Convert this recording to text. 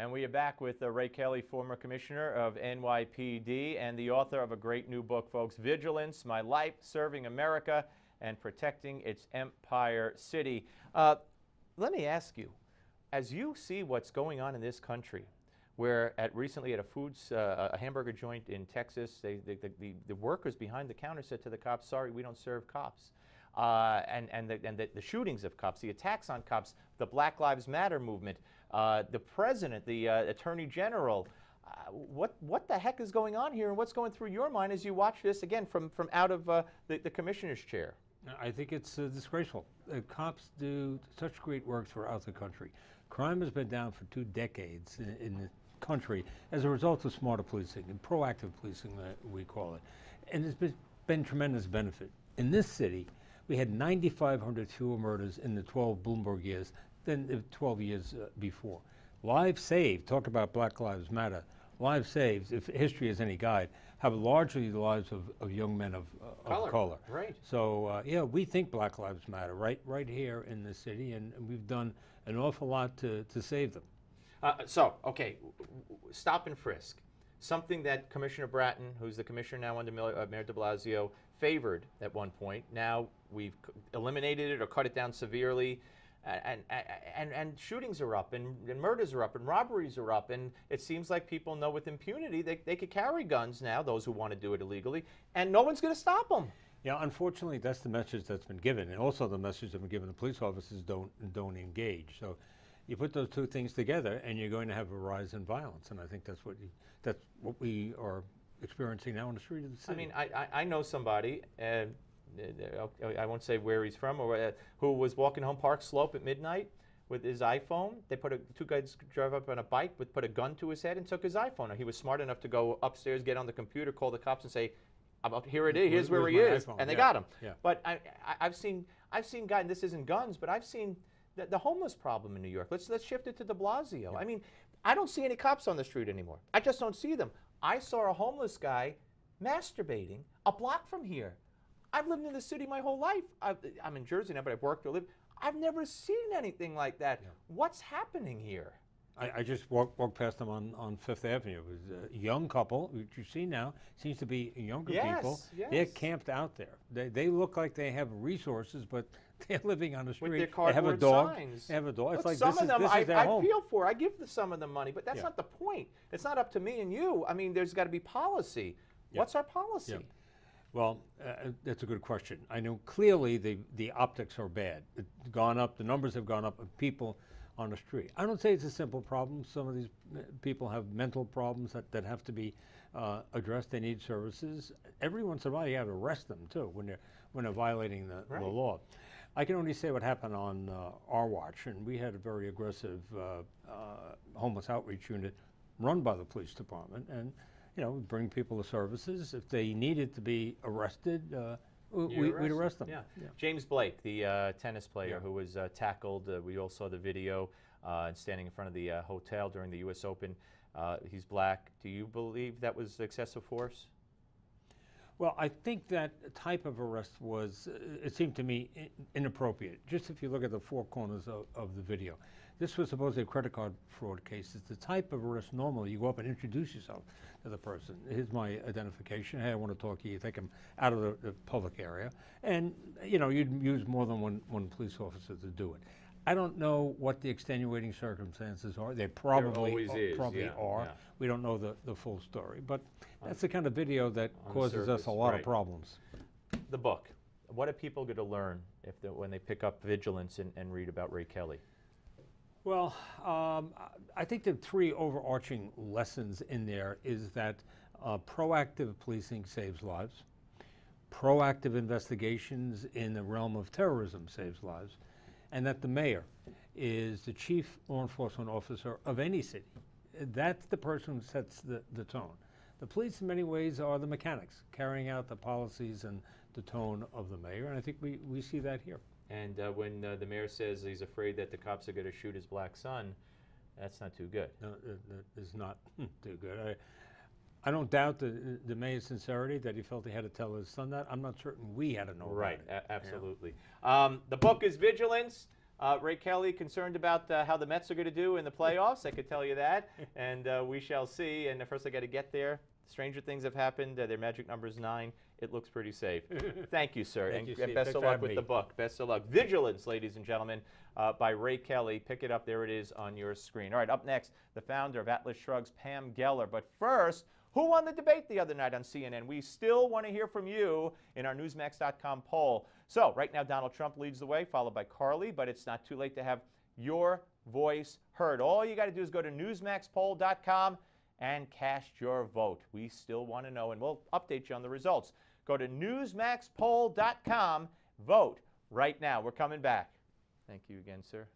And we are back with Ray Kelly, former commissioner of NYPD and the author of a great new book, folks, Vigilance, My Life Serving America and Protecting Its Empire City. Let me ask you, as you see what's going on in this country, where recently at a hamburger joint in Texas, the workers behind the counter said to the cops, sorry, we don't serve cops. And the shootings of cops, the attacks on cops, the Black Lives Matter movement, the president, the attorney general. What the heck is going on here, and what's going through your mind as you watch this, again, from out of the commissioner's chair? I think it's disgraceful. Cops do such great work throughout the country. Crime has been down for 2 decades in the country as a result of smarter policing and proactive policing, we call it. And there's been tremendous benefit. In this city, we had 9,500 fewer murders in the 12 Bloomberg years than the 12 years before. Lives saved, talk about Black Lives Matter, lives saved, if history is any guide, have largely the lives of young men of color. Right. So, yeah, we think Black Lives Matter right here in the city, and we've done an awful lot to save them. Okay, stop and frisk. Something that Commissioner Bratton, who's the commissioner now under Mayor de Blasio, favored at one point. Now we've eliminated it or cut it down severely, and shootings are up, and murders are up, and robberies are up, and it seems like people know with impunity they could carry guns now, those who want to do it illegally, and no one's going to stop them. Yeah, unfortunately, that's the message that's been given, and also the message that's been given to police officers: don't engage. So you put those two things together, and you're going to have a rise in violence, and I think that's what we are experiencing now in the street of the city. I mean, I know somebody, I won't say where he's from, or who was walking home Park Slope at midnight with his iPhone. They two guys drove up on a bike, put a gun to his head and took his iPhone. He was smart enough to go upstairs, get on the computer, call the cops and say, here it is, here's where he is, and they got him. Yeah. But I've seen guys, and this isn't guns, but I've seen the homeless problem in New York. Let's shift it to de Blasio. Yeah. I mean, I don't see any cops on the street anymore. I just don't see them. I saw a homeless guy masturbating a block from here. I've lived in the city my whole life. I'm in Jersey now, but I've worked or lived. I've never seen anything like that. Yeah. What's happening here? I just walked past them on Fifth Avenue. It was a young couple, which you see now, seems to be younger people. Yes. They're camped out there. They look like they have resources, but they're living on the street. With their cardboard signs. They have a dog. It's like some of them this is their home. I feel for. I give some of them money, but that's not the point. It's not up to me and you. I mean, there's got to be policy. Yeah. What's our policy? Yeah. Well, that's a good question. I know clearly the optics are bad. It's gone up. The numbers have gone up of people on the street. I don't say it's a simple problem. Some of these people have mental problems that have to be addressed. They need services. Every once in a while, you have to arrest them too when they're violating the law. I can only say what happened on our watch, and we had a very aggressive homeless outreach unit run by the police department, and bring people to services. If they needed to be arrested, we'd arrest them. Yeah. James Blake, the tennis player who was tackled, we all saw the video standing in front of the hotel during the U.S. Open. He's black. Do you believe that was excessive force? Well, I think that type of arrest was, it seemed to me, inappropriate. Just if you look at the four corners of the video. This was supposedly a credit card fraud case. It's the type of arrest normally you go up and introduce yourself to the person. Here's my identification. Hey, I want to talk to you. Take them out of the public area. And, you'd use more than one police officer to do it. I don't know what the extenuating circumstances are. They probably are. Yeah. We don't know the full story. But that's the kind of video that causes us a lot of problems. The book. What are people going to learn when they pick up Vigilance and read about Ray Kelly? Well, I think the three overarching lessons in there is that proactive policing saves lives, proactive investigations in the realm of terrorism saves lives, and that the mayor is the chief law enforcement officer of any city. That's the person who sets the tone. The police, in many ways, are the mechanics, carrying out the policies and the tone of the mayor, and I think we see that here. And when the mayor says he's afraid that the cops are going to shoot his black son, that's not too good. No, it's not too good. I don't doubt the mayor's sincerity that he felt he had to tell his son that. I'm not certain we had to know about it. Absolutely. Yeah. The book is Vigilance, Ray Kelly, concerned about how the Mets are going to do in the playoffs. I could tell you that. And we shall see. And first I got to get there. Stranger things have happened. Their magic number is 9. It looks pretty safe. Thank you, sir. Thank you, and Steve. best Thanks of for luck having with me. the book. Best of luck. Vigilance, ladies and gentlemen, by Ray Kelly. Pick it up. There it is on your screen. All right, up next, the founder of Atlas Shrugs, Pam Geller. But first, who won the debate the other night on CNN? We still want to hear from you in our Newsmax.com poll. So right now, Donald Trump leads the way, followed by Carly, but it's not too late to have your voice heard. All you got to do is go to newsmaxpoll.com and cast your vote. We still want to know, and we'll update you on the results. Go to newsmaxpoll.com, vote right now. We're coming back. Thank you again, sir.